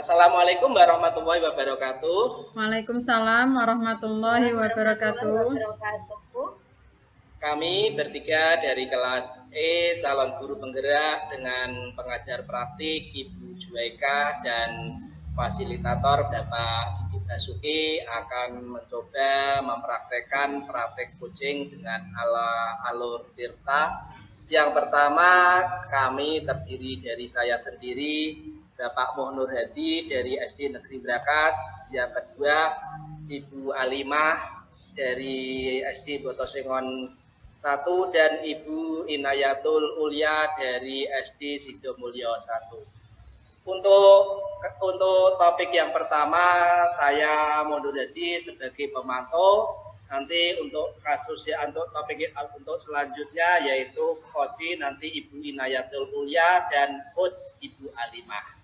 Assalamualaikum warahmatullahi wabarakatuh. Waalaikumsalam warahmatullahi wabarakatuh. Kami bertiga dari kelas E calon guru penggerak dengan pengajar praktik Ibu Juwaika dan fasilitator Bapak Didi Basuki akan mencoba mempraktekkan praktek coaching dengan alur Tirta. Yang pertama, kami terdiri dari saya sendiri, Bapak Nur Hadi dari SD Negeri Brakas. Yang kedua, Ibu Alimah dari SD Botosengon 1 dan Ibu Inayatul Ulia dari SD Sidomulyo 1. Untuk topik yang pertama, saya Mundur Hadi sebagai pemantau. Nanti untuk untuk selanjutnya yaitu coach nanti Ibu Inayatul Ulia dan coach Ibu Alimah.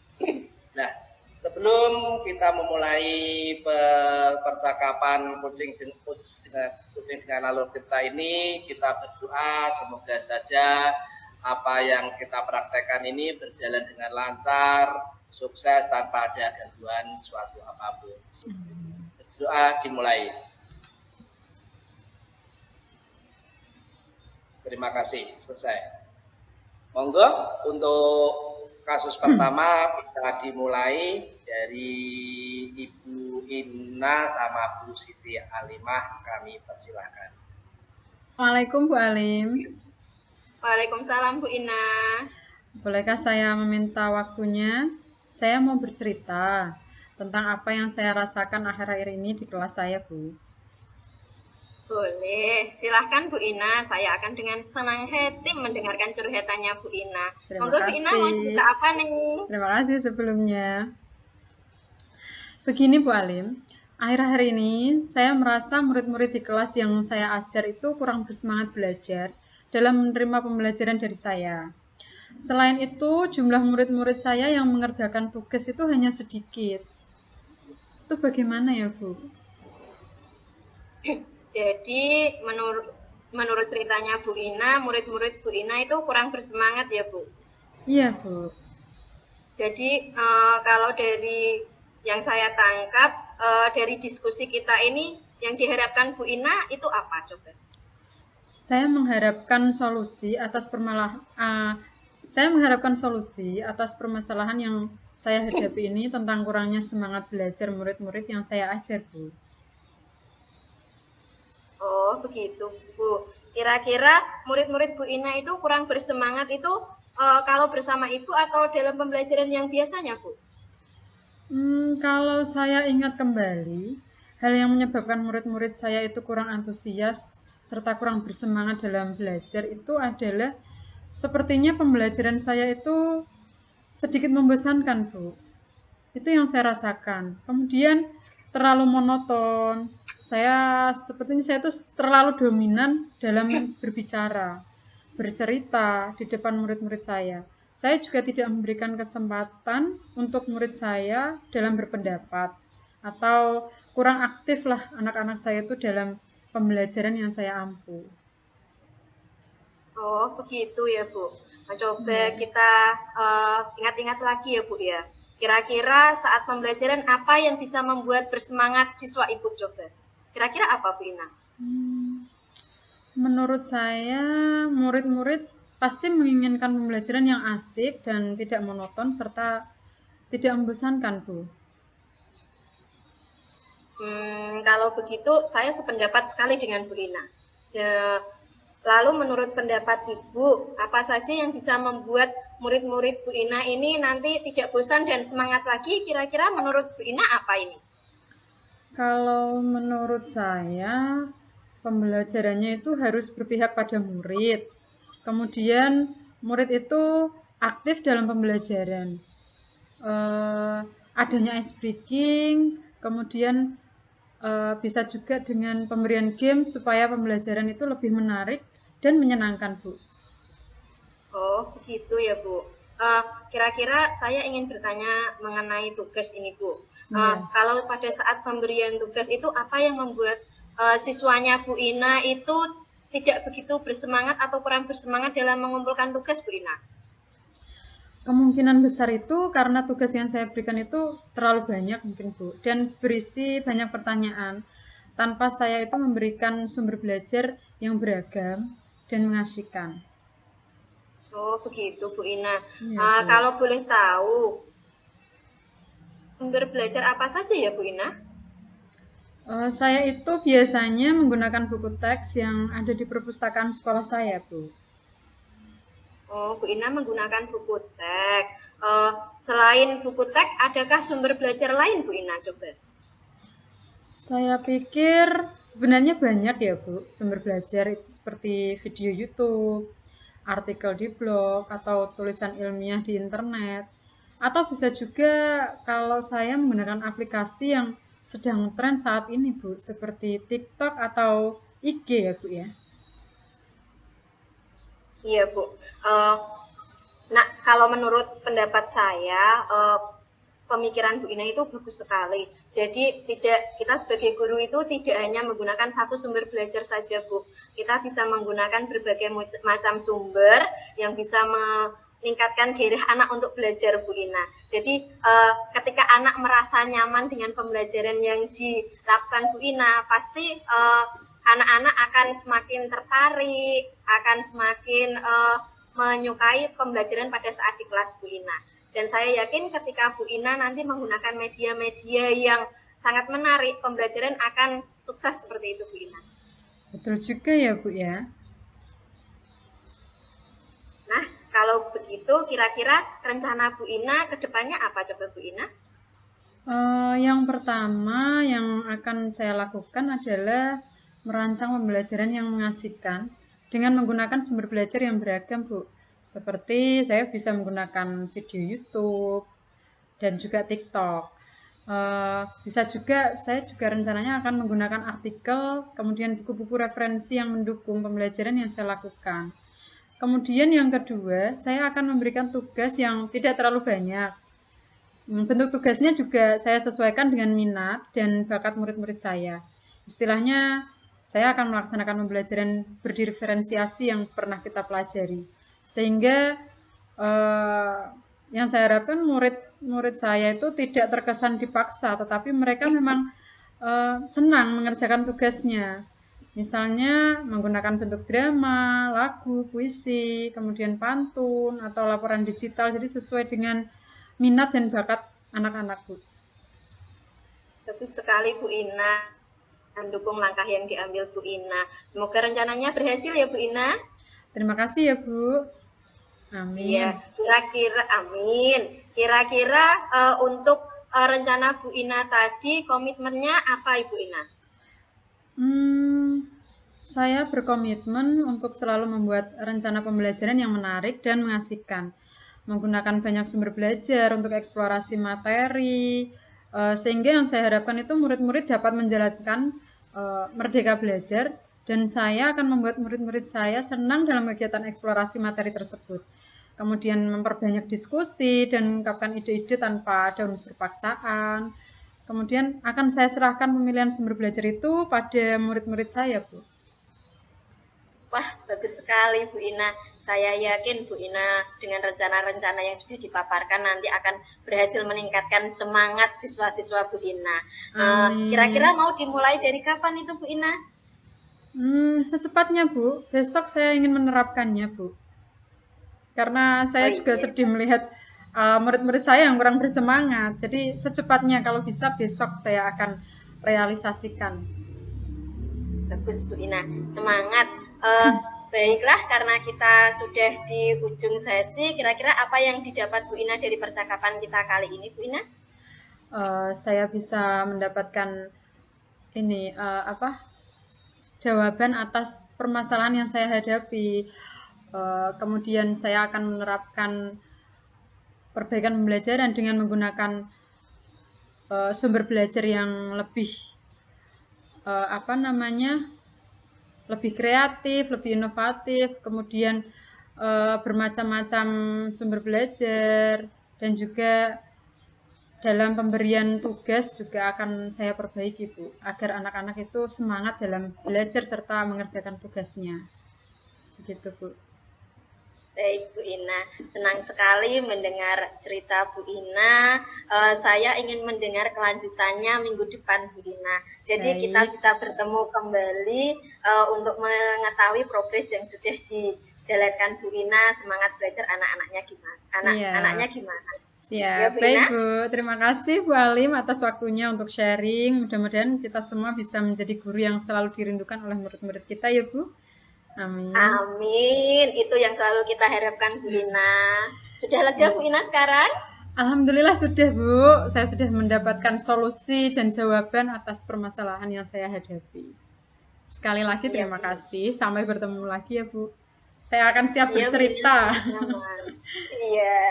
Nah, sebelum kita memulai percakapan coaching dengan alur kita ini, kita berdoa semoga saja apa yang kita praktekkan ini berjalan dengan lancar, sukses tanpa ada gangguan suatu apapun. Berdoa dimulai. Terima kasih, selesai. Monggo untuk kasus pertama bisa dimulai dari Ibu Inna sama Bu Siti Alimah, kami persilahkan. Waalaikumsalam Bu Alim. Waalaikumsalam Bu Ina. Bolehkah saya meminta waktunya? Saya mau bercerita tentang apa yang saya rasakan akhir-akhir ini di kelas saya, Bu. Boleh, silahkan Bu Ina. Saya akan dengan senang hati mendengarkan curhatannya Bu Ina. Monggo Bu Ina mau cerita apa nih? Terima kasih sebelumnya. Begini Bu Alim, akhir-akhir ini saya merasa murid-murid di kelas yang saya ajar itu kurang bersemangat belajar dalam menerima pembelajaran dari saya. Selain itu, jumlah murid-murid saya yang mengerjakan tugas itu hanya sedikit. Itu bagaimana ya Bu? Jadi menurut ceritanya Bu Ina, murid-murid Bu Ina itu kurang bersemangat ya Bu? Iya Bu. Jadi kalau dari yang saya tangkap dari diskusi kita ini, yang diharapkan Bu Ina itu apa coba? Saya mengharapkan solusi atas permasalahan yang saya hadapi ini tentang kurangnya semangat belajar murid-murid yang saya ajar Bu. Oh begitu Bu. Kira-kira murid-murid Bu Ina itu kurang bersemangat itu kalau bersama Ibu atau dalam pembelajaran yang biasanya Bu? Kalau saya ingat kembali, hal yang menyebabkan murid-murid saya itu kurang antusias serta kurang bersemangat dalam belajar itu adalah sepertinya pembelajaran saya itu sedikit membosankan Bu. Itu yang saya rasakan. Kemudian terlalu monoton. Sepertinya saya itu terlalu dominan dalam berbicara, bercerita di depan murid-murid saya. Saya juga tidak memberikan kesempatan untuk murid saya dalam berpendapat atau kurang aktif lah anak-anak saya itu dalam pembelajaran yang saya ampu. Oh begitu ya Bu. Coba kita ingat-ingat lagi ya Bu ya. Kira-kira saat pembelajaran apa yang bisa membuat bersemangat siswa Ibu coba? Kira-kira apa Bu Ina? Menurut saya, murid-murid pasti menginginkan pembelajaran yang asik dan tidak monoton serta tidak membosankan, Bu. Kalau begitu, saya sependapat sekali dengan Bu Ina. Lalu menurut pendapat Ibu, apa saja yang bisa membuat murid-murid Bu Ina ini nanti tidak bosan dan semangat lagi? Kira-kira menurut Bu Ina apa ini? Kalau menurut saya, pembelajarannya itu harus berpihak pada murid. Kemudian murid itu aktif dalam pembelajaran. Adanya ice breaking, kemudian bisa juga dengan pemberian game supaya pembelajaran itu lebih menarik dan menyenangkan, Bu. Oh, begitu ya, Bu. Kira-kira saya ingin bertanya mengenai tugas ini, Bu. Kalau pada saat pemberian tugas itu apa yang membuat siswanya Bu Ina itu tidak begitu bersemangat atau kurang bersemangat dalam mengumpulkan tugas, Bu Ina? Kemungkinan besar itu karena tugas yang saya berikan itu terlalu banyak mungkin Bu, dan berisi banyak pertanyaan tanpa saya itu memberikan sumber belajar yang beragam dan mengasihkan. Oh, begitu Bu Ina. Iya Bu. Kalau boleh tahu, sumber belajar apa saja ya Bu Ina? Saya itu biasanya menggunakan buku teks yang ada di perpustakaan sekolah saya Bu. Oh, Bu Ina menggunakan buku teks. Selain buku teks, adakah sumber belajar lain Bu Ina? Coba. Saya pikir sebenarnya banyak ya Bu, sumber belajar itu seperti video YouTube, artikel di blog, atau tulisan ilmiah di internet. Atau bisa juga kalau saya menggunakan aplikasi yang sedang tren saat ini Bu, seperti TikTok atau IG ya Bu ya. Iya Bu. Uh, nah, kalau menurut pendapat saya, pemikiran Bu Ina itu bagus sekali. Jadi kita sebagai guru itu tidak hanya menggunakan satu sumber belajar saja Bu. Kita bisa menggunakan berbagai macam sumber yang bisa meningkatkan gairah anak untuk belajar Bu Ina. Jadi ketika anak merasa nyaman dengan pembelajaran yang dilakukan Bu Ina, pasti anak-anak akan semakin tertarik, akan semakin menyukai pembelajaran pada saat di kelas Bu Ina. Dan saya yakin ketika Bu Ina nanti menggunakan media-media yang sangat menarik, pembelajaran akan sukses seperti itu Bu Ina. Betul juga ya Bu ya. Nah, kalau begitu kira-kira rencana Bu Ina ke depannya apa coba Bu Ina? Yang pertama yang akan saya lakukan adalah merancang pembelajaran yang mengasihkan dengan menggunakan sumber belajar yang beragam Bu. Seperti saya bisa menggunakan video YouTube dan juga TikTok. Bisa juga saya juga rencananya akan menggunakan artikel, kemudian buku-buku referensi yang mendukung pembelajaran yang saya lakukan. Kemudian yang kedua, saya akan memberikan tugas yang tidak terlalu banyak. Bentuk tugasnya juga saya sesuaikan dengan minat dan bakat murid-murid saya. Istilahnya, saya akan melaksanakan pembelajaran berdiferensiasi yang pernah kita pelajari. Sehingga yang saya harapkan murid-murid saya itu tidak terkesan dipaksa, tetapi mereka memang senang mengerjakan tugasnya. Misalnya menggunakan bentuk drama, lagu, puisi, kemudian pantun, atau laporan digital, jadi sesuai dengan minat dan bakat anak-anak Bu. Bagus sekali Bu Ina, mendukung langkah yang diambil Bu Ina. Semoga rencananya berhasil ya Bu Ina. Terima kasih ya Bu. Amin. Iya, amin. Kira-kira untuk rencana Bu Ina tadi komitmennya apa Ibu Ina? Saya berkomitmen untuk selalu membuat rencana pembelajaran yang menarik dan mengasihkan. Menggunakan banyak sumber belajar untuk eksplorasi materi, sehingga yang saya harapkan itu murid-murid dapat menjalankan merdeka belajar, dan saya akan membuat murid-murid saya senang dalam kegiatan eksplorasi materi tersebut. Kemudian memperbanyak diskusi dan mengungkapkan ide-ide tanpa ada unsur paksaan. Kemudian akan saya serahkan pemilihan sumber belajar itu pada murid-murid saya, Bu. Wah, bagus sekali Bu Ina. Saya yakin Bu Ina dengan rencana-rencana yang sudah dipaparkan nanti akan berhasil meningkatkan semangat siswa-siswa Bu Ina. Kira-kira mau dimulai dari kapan itu Bu Ina? Secepatnya Bu, besok saya ingin menerapkannya Bu. Karena saya juga sedih melihat murid-murid saya yang kurang bersemangat. Jadi secepatnya kalau bisa besok saya akan realisasikan. Bagus Bu Ina, semangat. Baiklah, karena kita sudah di ujung sesi, kira-kira apa yang didapat Bu Ina dari percakapan kita kali ini Bu Ina? Saya bisa mendapatkan ini jawaban atas permasalahan yang saya hadapi. Kemudian saya akan menerapkan perbaikan pembelajaran dengan menggunakan sumber belajar yang lebih lebih kreatif, lebih inovatif, kemudian bermacam-macam sumber belajar, dan juga dalam pemberian tugas juga akan saya perbaiki Bu, agar anak-anak itu semangat dalam belajar serta mengerjakan tugasnya. Begitu Bu. Baik Bu Ina, senang sekali mendengar cerita Bu Ina. Saya ingin mendengar kelanjutannya minggu depan Bu Ina. Jadi kita Baik. bisa bertemu kembali untuk mengetahui progres yang sudah dijalankan Bu Ina. Semangat belajar anak-anaknya gimana? Anak-anaknya Siap. gimana? Ya Siap. Bu Baik, Ina. Bu. Terima kasih Bu Alim atas waktunya untuk sharing. Mudah-mudahan kita semua bisa menjadi guru yang selalu dirindukan oleh murid-murid kita ya, Bu. Amin. Amin. Itu yang selalu kita harapkan Bu Ina. Sudah lega Bu Ina sekarang? Alhamdulillah sudah, Bu. Saya sudah mendapatkan solusi dan jawaban atas permasalahan yang saya hadapi. Sekali lagi Iya terima Bu. kasih. Sampai bertemu lagi ya, Bu. Saya akan siap Iya Bu Ina, bercerita. sama-sama. Iya.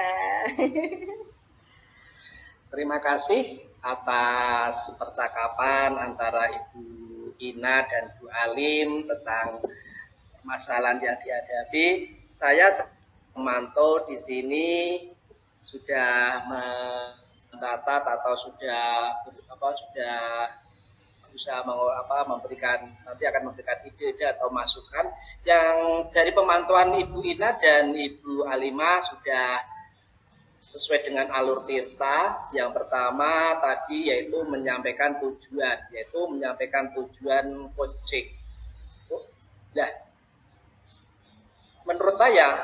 Terima kasih atas percakapan antara Ibu Ina dan Bu Alim tentang permasalahan yang dihadapi. Saya memantau di sini sudah mencatat atau sudah berusaha memberikan, nanti akan memberikan ide atau masukan yang dari pemantauan Ibu Ina dan Ibu Alimah sudah sesuai dengan alur Tirta. Yang pertama tadi yaitu menyampaikan tujuan coaching. Nah, menurut saya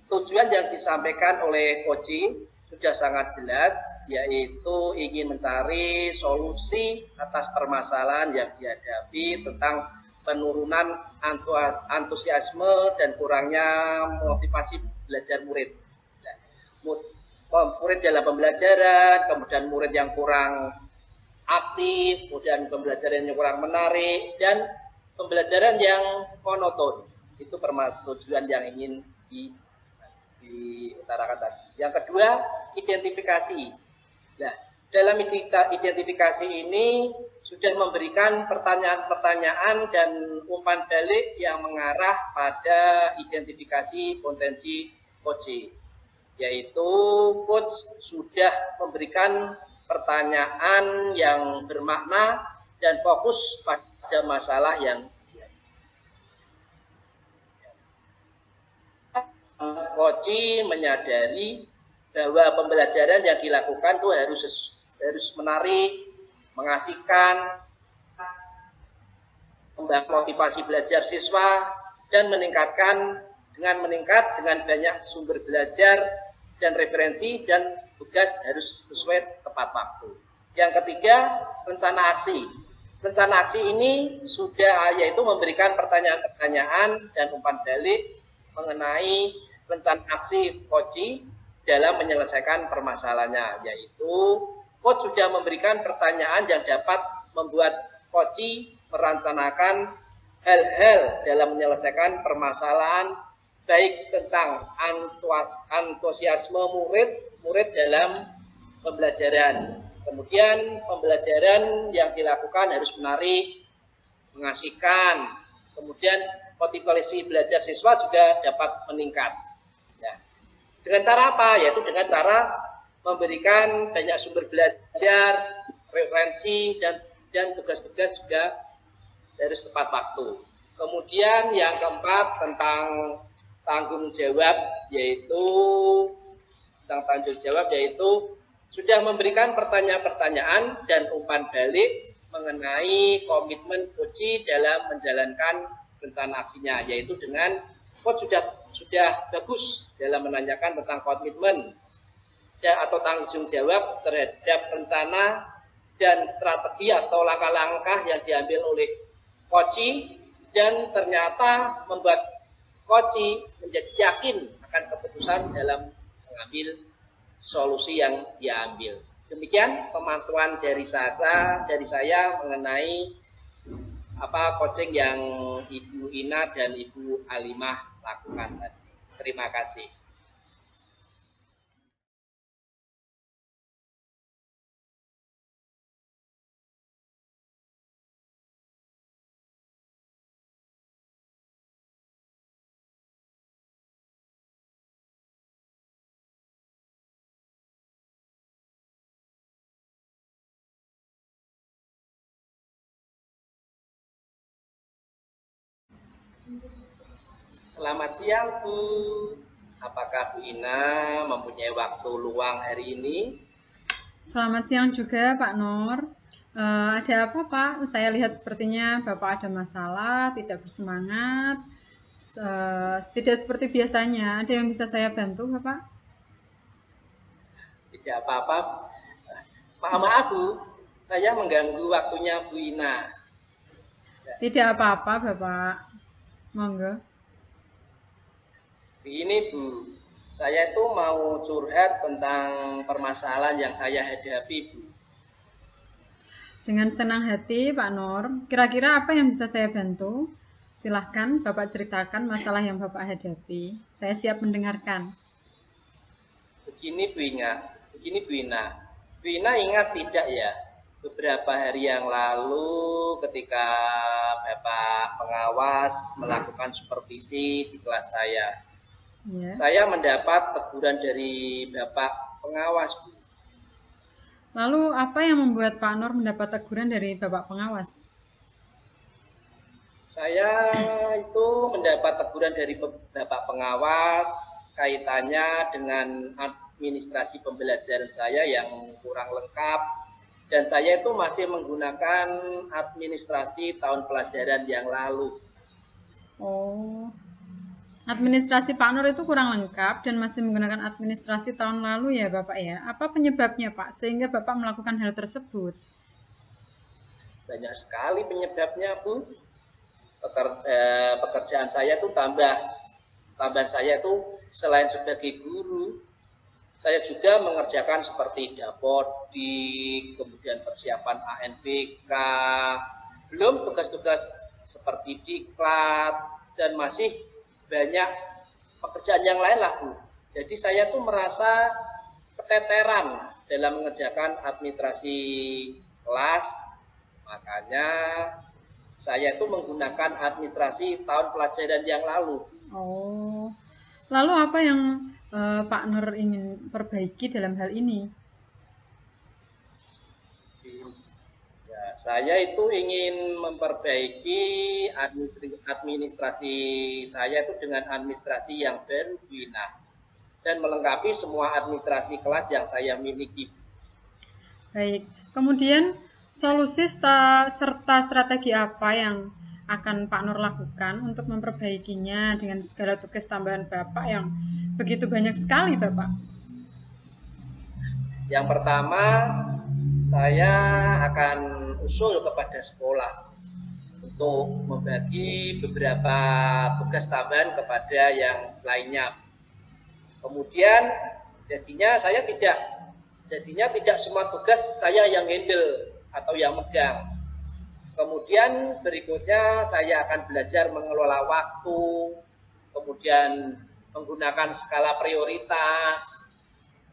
tujuan yang disampaikan oleh coaching sudah sangat jelas, yaitu ingin mencari solusi atas permasalahan yang dihadapi tentang penurunan antusiasme dan kurangnya motivasi belajar murid. Murid dalam pembelajaran, kemudian murid yang kurang aktif, kemudian pembelajaran yang kurang menarik, dan pembelajaran yang monoton. Itu tujuan yang ingin diutarakan tadi. Yang kedua, identifikasi. Nah, dalam identifikasi ini sudah memberikan pertanyaan-pertanyaan dan umpan balik yang mengarah pada identifikasi potensi coaching, yaitu coach sudah memberikan pertanyaan yang bermakna dan fokus pada masalah yang Koci menyadari bahwa pembelajaran yang dilakukan itu harus menarik, mengasihkan, membangun motivasi belajar siswa, dan meningkat dengan banyak sumber belajar dan referensi, dan tugas harus sesuai tepat waktu. Yang ketiga, rencana aksi. Rencana aksi ini sudah yaitu memberikan pertanyaan-pertanyaan dan umpan balik mengenai rencana aksi coach dalam menyelesaikan permasalahannya, yaitu coach sudah memberikan pertanyaan yang dapat membuat coach merencanakan hal-hal dalam menyelesaikan permasalahan, baik tentang antusiasme murid dalam pembelajaran. Kemudian pembelajaran yang dilakukan harus menarik, mengasihkan, kemudian motivasi belajar siswa juga dapat meningkat. Ya. Dengan cara apa? Yaitu dengan cara memberikan banyak sumber belajar, referensi, dan tugas-tugas juga harus tepat waktu. Kemudian yang keempat tentang tanggung jawab, yaitu sudah memberikan pertanyaan-pertanyaan dan umpan balik mengenai komitmen coach dalam menjalankan rencana aksinya, yaitu dengan coach sudah bagus dalam menanyakan tentang komitmen atau tanggung jawab terhadap rencana dan strategi atau langkah-langkah yang diambil oleh coach, dan ternyata membuat coach menjadi yakin akan keputusan dalam mengambil solusi yang dia ambil. Demikian pemantauan dari saya mengenai coaching yang Ibu Ina dan Ibu Alimah lakukan tadi. Terima kasih. Selamat siang, Bu. Apakah Bu Ina mempunyai waktu luang hari ini? Selamat siang juga Pak Nur. Ada apa Pak? Saya lihat sepertinya Bapak ada masalah, tidak bersemangat, tidak seperti biasanya. Ada yang bisa saya bantu Bapak? Tidak apa-apa. Maaf Bu, saya mengganggu waktunya Bu Ina. Tidak apa-apa Bapak. Monggo. Begini Bu, saya itu mau curhat tentang permasalahan yang saya hadapi Bu. Dengan senang hati Pak Nur. Kira-kira apa yang bisa saya bantu? Silahkan Bapak ceritakan masalah yang Bapak hadapi. Saya siap mendengarkan. Begini Bu Ina, Bu Ina ingat tidak ya, beberapa hari yang lalu ketika Bapak pengawas melakukan supervisi di kelas Ya. saya mendapat teguran dari Bapak pengawas Bu. Lalu apa yang membuat Pak Nur mendapat teguran dari Bapak pengawas? Saya itu mendapat teguran dari Bapak pengawas kaitannya dengan administrasi pembelajaran saya yang kurang lengkap, dan saya itu masih menggunakan administrasi tahun pelajaran yang lalu. Oh, administrasi Pak Nur itu kurang lengkap dan masih menggunakan administrasi tahun lalu ya Bapak ya. Apa penyebabnya Pak sehingga Bapak melakukan hal tersebut? Banyak sekali penyebabnya Bu. Pekerjaan saya itu tambahan saya itu selain sebagai guru, saya juga mengerjakan seperti dapodik, kemudian persiapan ANBK, belum tugas-tugas seperti diklat, dan masih banyak pekerjaan yang lain lah Bu. Jadi saya tuh merasa keteteran dalam mengerjakan administrasi kelas, makanya saya itu menggunakan administrasi tahun pelajaran yang lalu. Oh, lalu apa yang Pak Nur ingin perbaiki dalam hal ini? Ya, saya itu ingin memperbaiki administrasi saya itu dengan administrasi yang baru dan melengkapi semua administrasi kelas yang saya miliki. Baik, kemudian solusi serta strategi apa yang akan Pak Nur lakukan untuk memperbaikinya dengan segala tugas tambahan Bapak yang begitu banyak sekali Bapak? Yang pertama, saya akan usul kepada sekolah untuk membagi beberapa tugas tambahan kepada yang lainnya. Kemudian jadinya tidak semua tugas saya yang handle atau yang megang. Kemudian berikutnya saya akan belajar mengelola waktu, kemudian menggunakan skala prioritas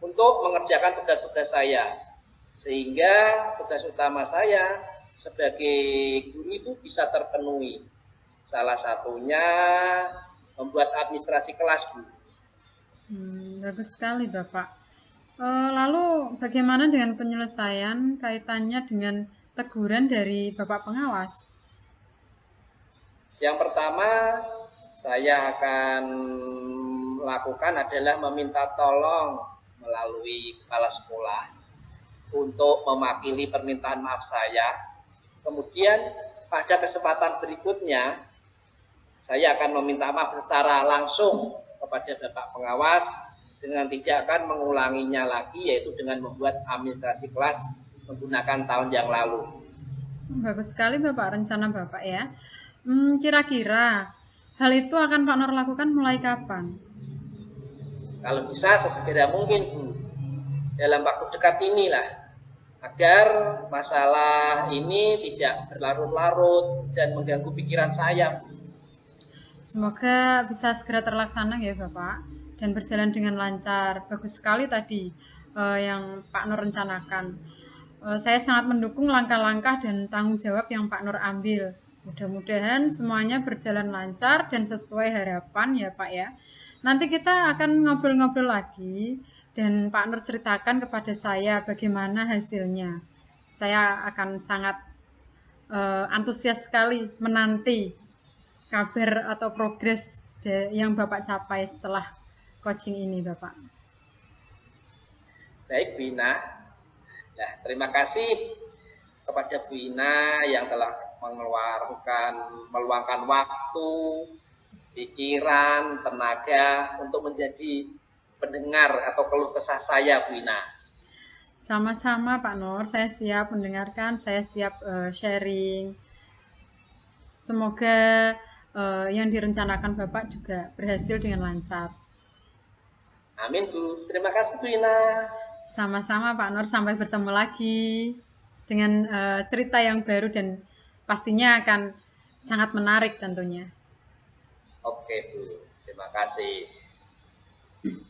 untuk mengerjakan tugas-tugas saya, sehingga tugas utama saya sebagai guru itu bisa terpenuhi. Salah satunya membuat administrasi kelas Bu. Bagus sekali Bapak. Lalu bagaimana dengan penyelesaian kaitannya dengan teguran dari Bapak pengawas? Yang pertama saya akan lakukan adalah meminta tolong melalui kepala sekolah untuk mewakili permintaan maaf saya. Kemudian pada kesempatan berikutnya saya akan meminta maaf secara langsung kepada Bapak pengawas dengan tidak akan mengulanginya lagi, yaitu dengan membuat administrasi kelas menggunakan tahun yang lalu. Bagus sekali Bapak, rencana Bapak ya. Kira-kira hal itu akan Pak Nur lakukan mulai kapan? Kalau bisa sesegera mungkin Bu, dalam waktu dekat inilah, agar masalah ini tidak berlarut-larut dan mengganggu pikiran saya. Semoga bisa segera terlaksana ya Bapak dan berjalan dengan lancar. Bagus sekali tadi yang Pak Nur rencanakan. Saya sangat mendukung langkah-langkah dan tanggung jawab yang Pak Nur ambil. Mudah-mudahan semuanya berjalan lancar dan sesuai harapan ya Pak ya. Nanti kita akan ngobrol-ngobrol lagi dan Pak Nur ceritakan kepada saya bagaimana hasilnya. Saya akan sangat antusias sekali menanti kabar atau progres yang Bapak capai setelah coaching ini, Bapak. Baik, Bu Ina. Nah, terima kasih kepada Bu Ina yang telah meluangkan waktu, pikiran, tenaga untuk menjadi pendengar atau keluh kesah saya, Bu Ina. Sama-sama Pak Nur, saya siap mendengarkan, saya siap sharing. Semoga yang direncanakan Bapak juga berhasil dengan lancar. Amin, Bu. Terima kasih, Bu Ina. Sama-sama Pak Nur, sampai bertemu lagi dengan cerita yang baru dan pastinya akan sangat menarik tentunya. Oke, Bu. Terima kasih.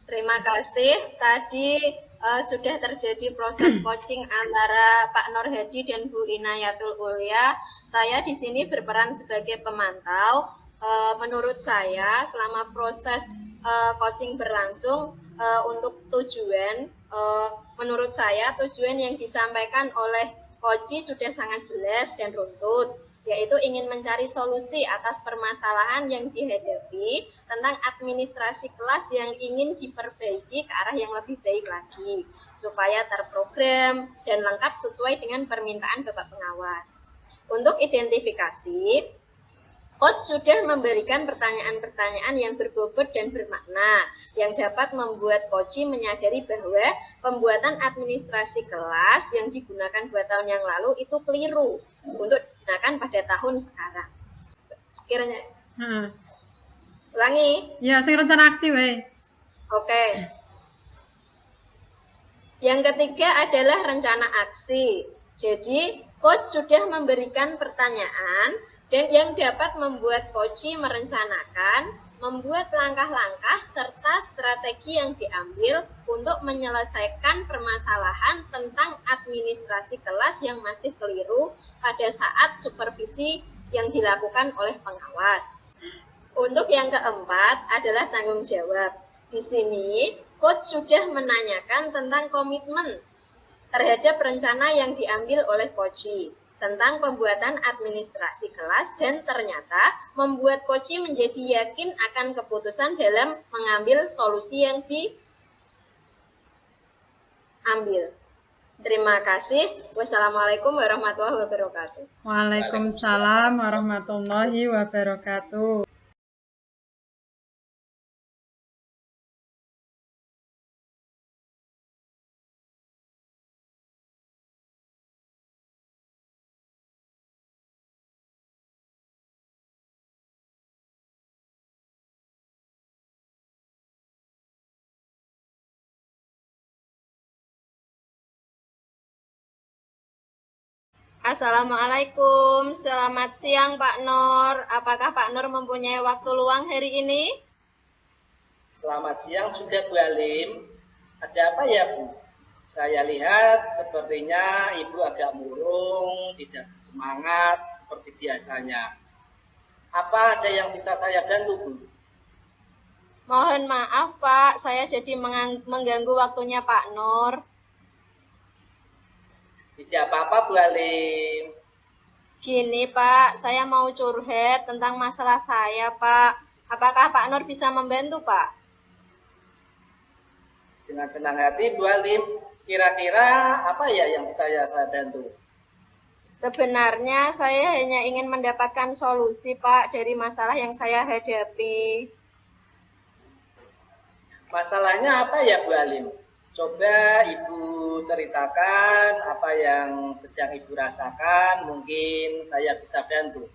Terima kasih. Tadi sudah terjadi proses coaching antara Pak Nur Hadi dan Bu Inayatul Ulia. Saya di sini berperan sebagai pemantau. Menurut saya, selama proses coaching berlangsung, untuk tujuan, menurut saya tujuan yang disampaikan oleh Koci sudah sangat jelas dan runtut, yaitu ingin mencari solusi atas permasalahan yang dihadapi tentang administrasi kelas yang ingin diperbaiki ke arah yang lebih baik lagi, supaya terprogram dan lengkap sesuai dengan permintaan Bapak Pengawas. Untuk identifikasi, Coach sudah memberikan pertanyaan-pertanyaan yang berbobot dan bermakna yang dapat membuat Koci menyadari bahwa pembuatan administrasi kelas yang digunakan 2 tahun yang lalu itu keliru untuk digunakan pada tahun sekarang. Sekiranya ulangi. Ya, sing rencana aksi weh. Oke. Yang ketiga adalah rencana aksi. Jadi, Coach sudah memberikan pertanyaan dan yang dapat membuat Koci merencanakan, membuat langkah-langkah serta strategi yang diambil untuk menyelesaikan permasalahan tentang administrasi kelas yang masih keliru pada saat supervisi yang dilakukan oleh pengawas. Untuk yang keempat adalah tanggung jawab. Di sini, Coach sudah menanyakan tentang komitmen terhadap rencana yang diambil oleh Koci tentang pembuatan administrasi kelas dan ternyata membuat Koci menjadi yakin akan keputusan dalam mengambil solusi yang diambil. Terima kasih. Wassalamualaikum warahmatullahi wabarakatuh. Waalaikumsalam warahmatullahi wabarakatuh. Assalamualaikum, selamat siang Pak Nur. Apakah Pak Nur mempunyai waktu luang hari ini? Selamat siang juga Bu Alim. Ada apa ya Bu? Saya lihat sepertinya Ibu agak murung, tidak semangat seperti biasanya. Apa ada yang bisa saya bantu Bu? Mohon maaf Pak, saya jadi mengganggu waktunya Pak Nur. Tidak apa-apa Bu Alim. Gini Pak, saya mau curhat tentang masalah saya Pak. Apakah Pak Nur bisa membantu Pak? Dengan senang hati Bu Alim. Kira-kira apa ya yang bisa saya bantu? Sebenarnya saya hanya ingin mendapatkan solusi Pak dari masalah yang saya hadapi. Masalahnya apa ya Bu Alim? Coba Ibu ceritakan apa yang sedang Ibu rasakan, mungkin saya bisa bantu.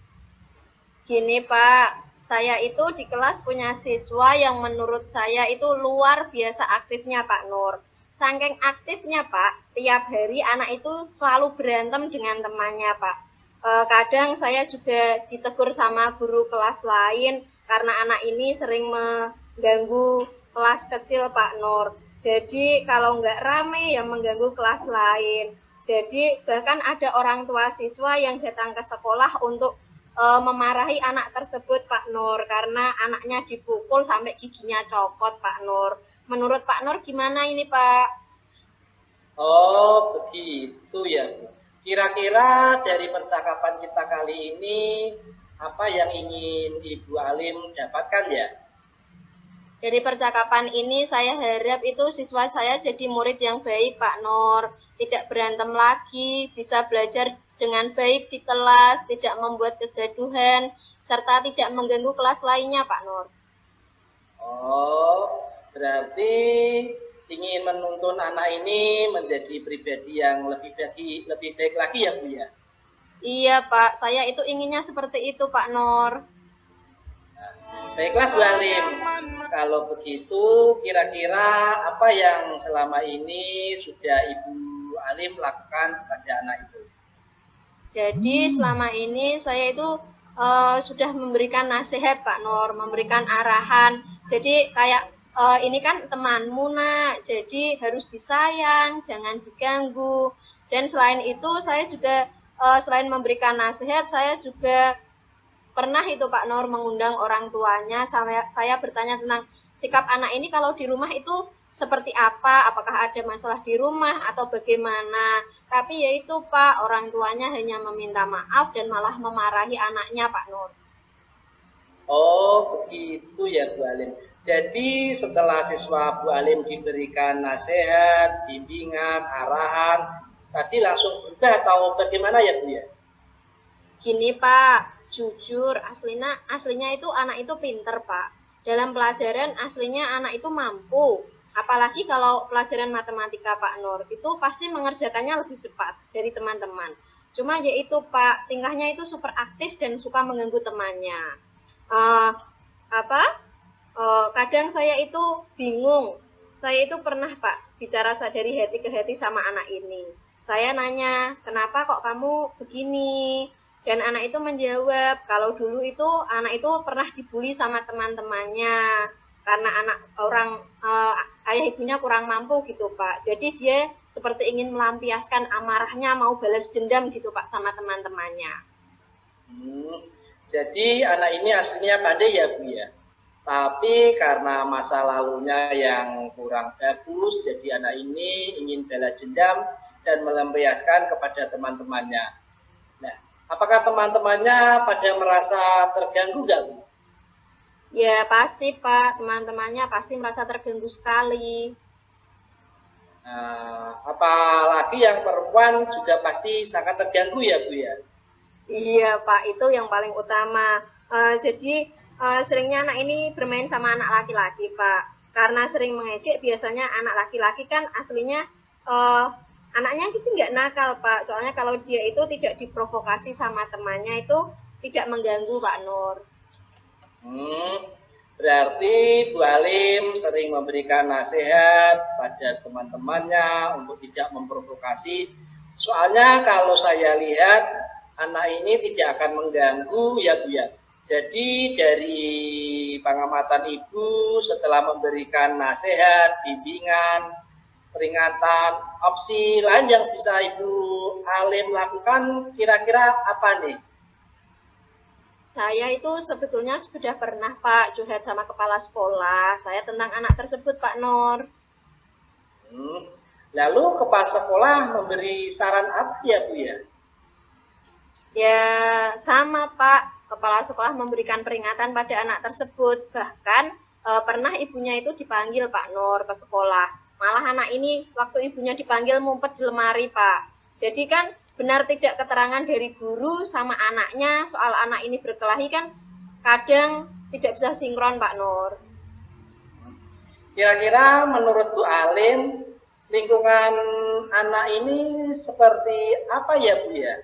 Gini Pak, saya itu di kelas punya siswa yang menurut saya itu luar biasa aktifnya Pak Nur. Saking aktifnya Pak, tiap hari anak itu selalu berantem dengan temannya Pak. Kadang saya juga ditegur sama guru kelas lain karena anak ini sering mengganggu kelas kecil Pak Nur. Jadi kalau nggak rame ya mengganggu kelas lain. Jadi bahkan ada orang tua siswa yang datang ke sekolah untuk memarahi anak tersebut Pak Nur karena anaknya dipukul sampai giginya copot Pak Nur. Menurut Pak Nur gimana ini Pak? Oh begitu ya. Kira-kira dari percakapan kita kali ini apa yang ingin Ibu Alim dapatkan ya? Dari percakapan ini saya harap itu siswa saya jadi murid yang baik Pak Nur, tidak berantem lagi, bisa belajar dengan baik di kelas, tidak membuat kegaduhan, serta tidak mengganggu kelas lainnya Pak Nur. Oh, berarti ingin menuntun anak ini menjadi pribadi yang lebih baik lagi ya Bu ya? Iya Pak, saya itu inginnya seperti itu Pak Nur. Baiklah Bu Alim, kalau begitu kira-kira apa yang selama ini sudah Ibu Alim lakukan kepada anak itu? Jadi selama ini saya itu sudah memberikan nasihat Pak Nur, memberikan arahan. Jadi kayak ini kan temanmu nak, jadi harus disayang, jangan diganggu. Dan selain itu saya juga selain memberikan nasihat, saya juga pernah itu Pak Nur mengundang orang tuanya. Saya bertanya tentang sikap anak ini kalau di rumah itu seperti apa, apakah ada masalah di rumah atau bagaimana. Tapi yaitu Pak, orang tuanya hanya meminta maaf dan malah memarahi anaknya Pak Nur. Oh, begitu ya Bu Alim. Jadi setelah siswa Bu Alim diberikan nasihat, bimbingan, arahan, tadi langsung berubah atau bagaimana ya Bu ya? Gini Pak, jujur aslinya itu anak itu pinter Pak. Dalam pelajaran aslinya anak itu mampu. Apalagi kalau pelajaran matematika Pak Nur, itu pasti mengerjakannya lebih cepat dari teman-teman. Cuma yaitu Pak, tingkahnya itu super aktif dan suka mengganggu temannya. Uh, apa? Kadang saya itu bingung. Saya itu pernah Pak bicara dari hati ke hati sama anak ini. Saya nanya, kenapa kok kamu begini? Dan anak itu menjawab, kalau dulu itu anak itu pernah dibully sama teman-temannya karena ayah ibunya kurang mampu gitu Pak. Jadi dia seperti ingin melampiaskan amarahnya, mau balas dendam gitu Pak sama teman-temannya. Jadi anak ini aslinya pandai ya Bu ya. Tapi karena masa lalunya yang kurang bagus, jadi anak ini ingin balas dendam dan melampiaskan kepada teman-temannya. Nah, apakah teman-temannya pada merasa terganggu nggak Bu? Ya pasti Pak, teman-temannya pasti merasa terganggu sekali. Apalagi yang perempuan juga pasti sangat terganggu ya Bu ya? Iya Pak, itu yang paling utama. Jadi seringnya anak ini bermain sama anak laki-laki Pak. Karena sering mengejek, biasanya anak laki-laki kan aslinya anaknya sih nggak nakal Pak. Soalnya kalau dia itu tidak diprovokasi sama temannya itu tidak mengganggu Pak Nur. Berarti Bu Alim sering memberikan nasihat pada teman-temannya untuk tidak memprovokasi. Soalnya kalau saya lihat anak ini tidak akan mengganggu ya Bu ya. Jadi dari pengamatan Ibu setelah memberikan nasihat, bimbingan, peringatan, opsi lain yang bisa Ibu Alim lakukan kira-kira apa nih? Saya itu sebetulnya sudah pernah Pak curhat sama kepala sekolah saya tentang anak tersebut Pak Nur. Lalu kepala sekolah memberi saran apa ya Bu ya? Ya sama Pak, kepala sekolah memberikan peringatan pada anak tersebut. Bahkan pernah ibunya itu dipanggil Pak Nur ke sekolah. Malah anak ini waktu ibunya dipanggil ngumpet di lemari Pak. Jadi kan benar tidak keterangan dari guru sama anaknya soal anak ini berkelahi kan kadang tidak bisa sinkron Pak Nur. Kira-kira menurut Bu Alim lingkungan anak ini seperti apa ya Bu ya?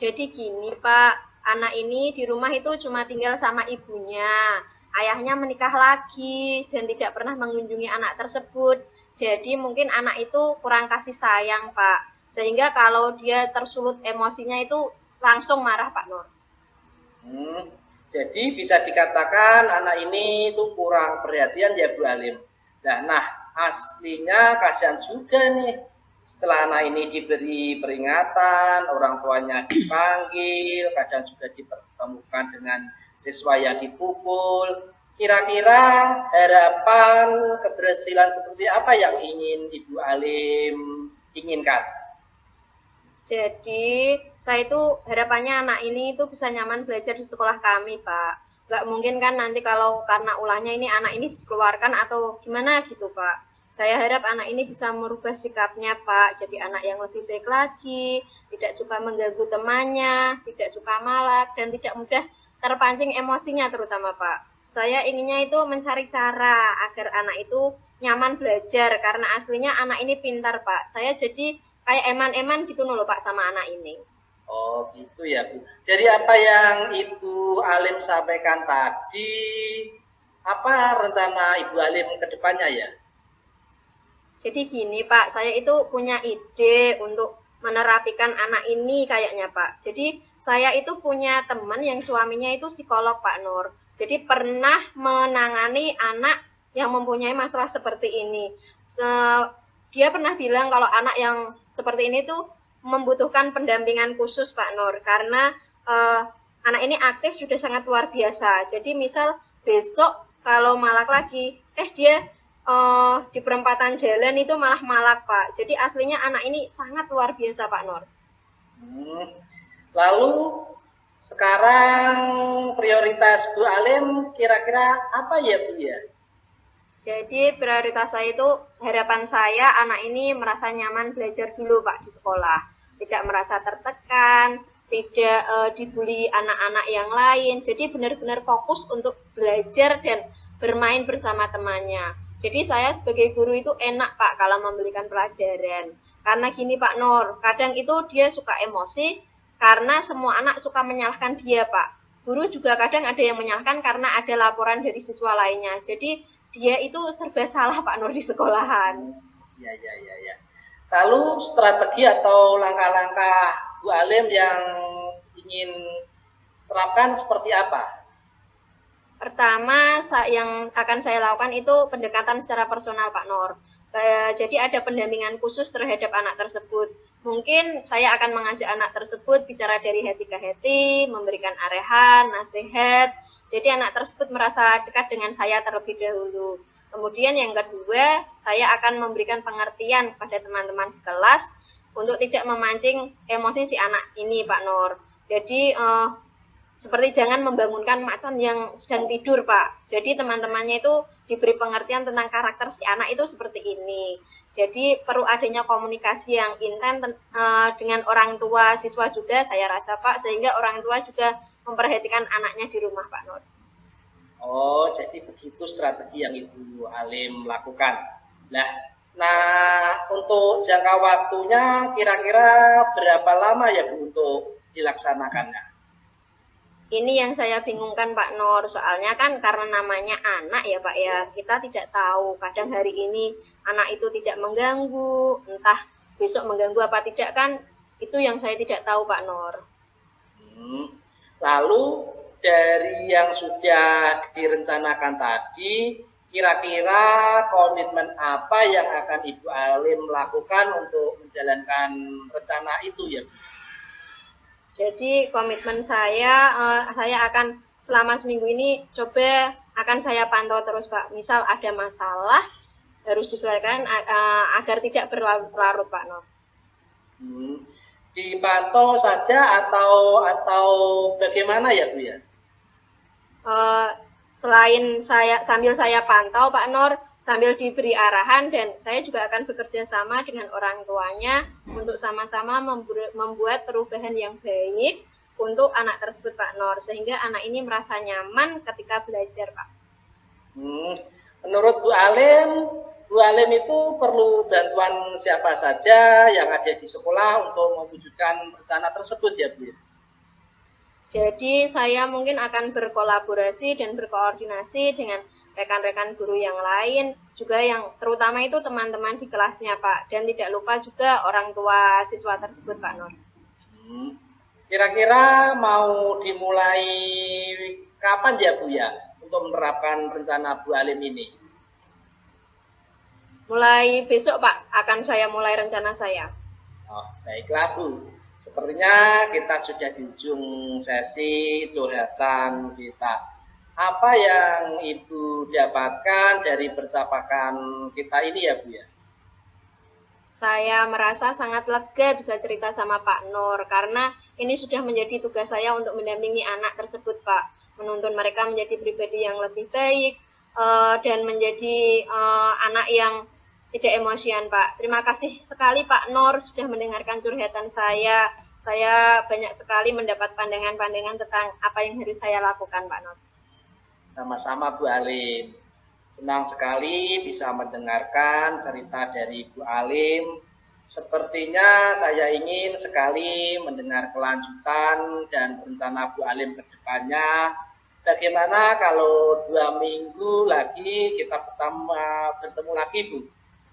Jadi gini Pak, anak ini di rumah itu cuma tinggal sama ibunya. Ayahnya menikah lagi dan tidak pernah mengunjungi anak tersebut. Jadi mungkin anak itu kurang kasih sayang Pak. Sehingga kalau dia tersulut emosinya itu langsung marah Pak Nur. Jadi bisa dikatakan anak ini itu kurang perhatian ya Bu Alim. Nah aslinya kasihan juga nih. Setelah anak ini diberi peringatan, orang tuanya dipanggil, kadang juga dipertemukan dengan siswa yang dipukul. Kira-kira harapan keberhasilan seperti apa yang ingin Ibu Alim inginkan? Jadi saya itu harapannya anak ini itu bisa nyaman belajar di sekolah kami Pak. nggak mungkin kan nanti kalau karena ulahnya ini anak ini dikeluarkan atau gimana gitu Pak. Saya harap anak ini bisa merubah sikapnya Pak, jadi anak yang lebih baik lagi, tidak suka mengganggu temannya, tidak suka malak, dan tidak mudah terpancing emosinya terutama Pak. Saya inginnya itu mencari cara agar anak itu nyaman belajar, karena aslinya anak ini pintar Pak. Saya jadi kayak eman-eman gitu loh Pak sama anak ini. Oh gitu ya Bu. Dari apa yang Ibu Alim sampaikan tadi, apa rencana Ibu Alim ke depannya ya? Jadi gini Pak, saya itu punya ide untuk menerapikan anak ini kayaknya Pak. Jadi saya itu punya teman yang suaminya itu psikolog Pak Nur. Jadi pernah menangani anak yang mempunyai masalah seperti ini. Dia pernah bilang kalau anak yang seperti ini tuh membutuhkan pendampingan khusus Pak Nur, karena anak ini aktif sudah sangat luar biasa. Jadi misal besok kalau malak lagi, dia di perempatan jalan itu malah malak Pak. Jadi aslinya anak ini sangat luar biasa Pak Nur. Lalu sekarang prioritas Bu Alim kira-kira apa ya Bu ya? Jadi prioritas saya itu, harapan saya anak ini merasa nyaman belajar dulu Pak di sekolah. Tidak merasa tertekan, tidak dibully anak-anak yang lain. Jadi benar-benar fokus untuk belajar dan bermain bersama temannya. Jadi saya sebagai guru itu enak Pak kalau memberikan pelajaran. Karena gini Pak Nur, kadang itu dia suka emosi karena semua anak suka menyalahkan dia Pak. Guru juga kadang ada yang menyalahkan karena ada laporan dari siswa lainnya. Jadi dia itu serba salah Pak Nur di sekolahan. Ya. Lalu strategi atau langkah-langkah Bu Alim yang ingin terapkan seperti apa? Pertama, yang akan saya lakukan itu pendekatan secara personal Pak Nur. Jadi ada pendampingan khusus terhadap anak tersebut. Mungkin saya akan mengajak anak tersebut bicara dari hati ke hati, memberikan arahan, nasihat. Jadi anak tersebut merasa dekat dengan saya terlebih dahulu. Kemudian yang kedua, saya akan memberikan pengertian pada teman-teman di kelas untuk tidak memancing emosi si anak ini Pak Nur. Jadi seperti jangan membangunkan macan yang sedang tidur Pak. Jadi teman-temannya itu diberi pengertian tentang karakter si anak itu seperti ini. Jadi perlu adanya komunikasi yang intens dengan orang tua siswa juga saya rasa Pak, sehingga orang tua juga memperhatikan anaknya di rumah Pak Nur. Oh, jadi begitu strategi yang Ibu Alim lakukan. Nah, untuk jangka waktunya kira-kira berapa lama ya Bu untuk dilaksanakannya? Ini yang saya bingungkan Pak Nur, soalnya kan karena namanya anak ya Pak ya, kita tidak tahu, kadang hari ini anak itu tidak mengganggu, entah besok mengganggu apa tidak kan, itu yang saya tidak tahu Pak Nur. Lalu dari yang sudah direncanakan tadi, kira-kira komitmen apa yang akan Ibu Alim lakukan untuk menjalankan rencana itu ya Bu? Jadi komitmen saya akan selama seminggu ini coba akan saya pantau terus Pak. Misal ada masalah harus diselesaikan agar tidak berlarut-larut Pak Nur. Dipantau saja atau bagaimana ya Bu ya? Selain sambil saya pantau Pak Nur, sambil diberi arahan, dan saya juga akan bekerja sama dengan orang tuanya untuk sama-sama membuat perubahan yang baik untuk anak tersebut Pak Nur, sehingga anak ini merasa nyaman ketika belajar Pak. Menurut Bu Alim itu perlu bantuan siapa saja yang ada di sekolah untuk mewujudkan rencana tersebut ya Bu? Jadi saya mungkin akan berkolaborasi dan berkoordinasi dengan rekan-rekan guru yang lain, juga yang terutama itu teman-teman di kelasnya Pak, dan tidak lupa juga orang tua siswa tersebut Pak Nur. Kira-kira mau dimulai kapan ya Bu ya untuk menerapkan rencana Bu Alim ini? Mulai besok Pak, akan saya mulai rencana saya. Oh, baiklah Bu. Sepertinya kita sudah di ujung sesi curhatan kita. Apa yang Ibu dapatkan dari percakapan kita ini ya Bu ya? Saya merasa sangat lega bisa cerita sama Pak Nur, karena ini sudah menjadi tugas saya untuk mendampingi anak tersebut, Pak. Menuntun mereka menjadi pribadi yang lebih baik, dan menjadi anak yang tidak emosian, Pak. Terima kasih sekali Pak Nur sudah mendengarkan curhatan saya. Saya banyak sekali mendapat pandangan-pandangan tentang apa yang harus saya lakukan, Pak Nur. Sama-sama Bu Alim. Senang sekali bisa mendengarkan cerita dari Bu Alim. Sepertinya saya ingin sekali mendengar kelanjutan dan rencana Bu Alim ke depannya. Bagaimana kalau 2 minggu lagi kita bertemu lagi Bu?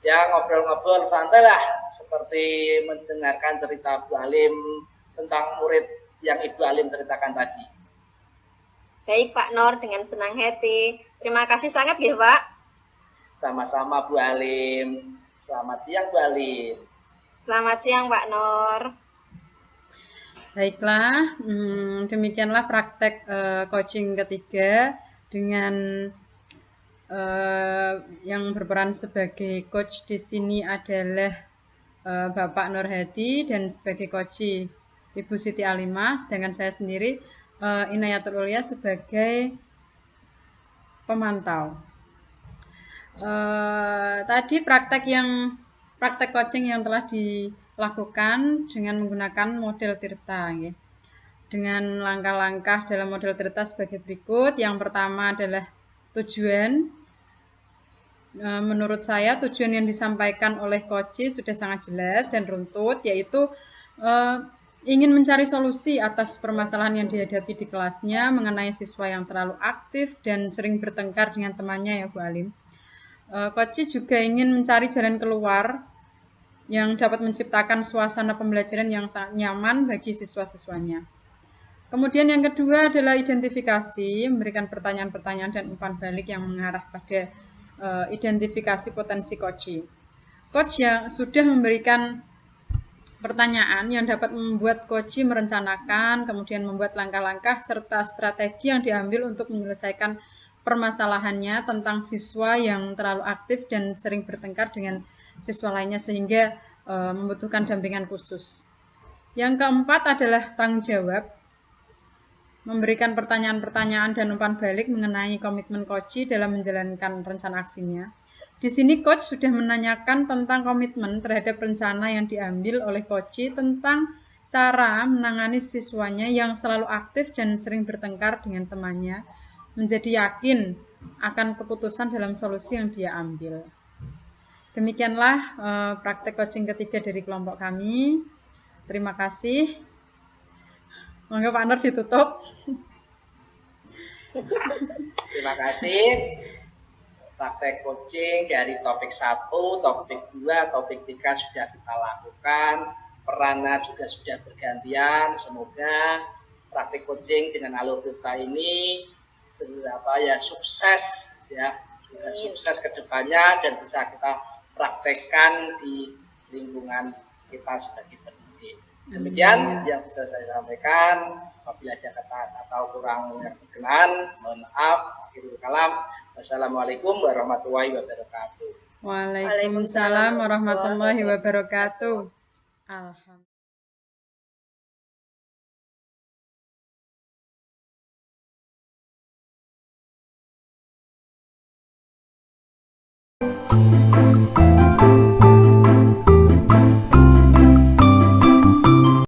Ya ngobrol-ngobrol santai lah, seperti mendengarkan cerita Bu Alim tentang murid yang Ibu Alim ceritakan tadi. Baik Pak Nur, dengan senang hati. Terima kasih sangat ya Pak. Sama-sama Bu Alim. Selamat siang Bu Alim. Selamat siang Pak Nur. Baiklah, demikianlah praktek coaching ketiga dengan yang berperan sebagai coach di sini adalah Bapak Nur Hadi dan sebagai coach Ibu Siti Alimah, sedangkan saya sendiri Inayatul Ulia sebagai pemantau. Tadi praktek coaching yang telah dilakukan dengan menggunakan model Tirta, ya. Dengan langkah-langkah dalam model Tirta sebagai berikut. Yang pertama adalah tujuan. Menurut saya tujuan yang disampaikan oleh coach sudah sangat jelas dan runtut, yaitu ingin mencari solusi atas permasalahan yang dihadapi di kelasnya mengenai siswa yang terlalu aktif dan sering bertengkar dengan temannya, ya Bu Alim. Coach juga ingin mencari jalan keluar yang dapat menciptakan suasana pembelajaran yang sangat nyaman bagi siswa-siswanya. Kemudian yang kedua adalah identifikasi, memberikan pertanyaan-pertanyaan dan umpan balik yang mengarah pada identifikasi potensi coach. Coach yang sudah memberikan pertanyaan yang dapat membuat coach merencanakan, kemudian membuat langkah-langkah serta strategi yang diambil untuk menyelesaikan permasalahannya tentang siswa yang terlalu aktif dan sering bertengkar dengan siswa lainnya sehingga membutuhkan dampingan khusus. Yang keempat adalah tanggung jawab, memberikan pertanyaan-pertanyaan dan umpan balik mengenai komitmen coach dalam menjalankan rencana aksinya. Di sini coach sudah menanyakan tentang komitmen terhadap rencana yang diambil oleh coach tentang cara menangani siswanya yang selalu aktif dan sering bertengkar dengan temannya, menjadi yakin akan keputusan dalam solusi yang dia ambil. Demikianlah praktek coaching ketiga dari kelompok kami. Terima kasih. Monggo Pak Nur ditutup. Terima kasih. Praktek coaching dari topik 1, topik 2, topik 3 sudah kita lakukan. Perannya juga sudah bergantian. Semoga praktek coaching dengan alur Tirta ini sukses ya, sukses ke depannya dan bisa kita praktekkan di lingkungan kita sebagai pendidik. Demikian yang bisa saya sampaikan. Apabila ada kata atau kurang berkenan, mohon maaf. Akhirul kalam. Wassalamualaikum warahmatullahi wabarakatuh. Waalaikumsalam warahmatullahi wabarakatuh. Alhamdulillah.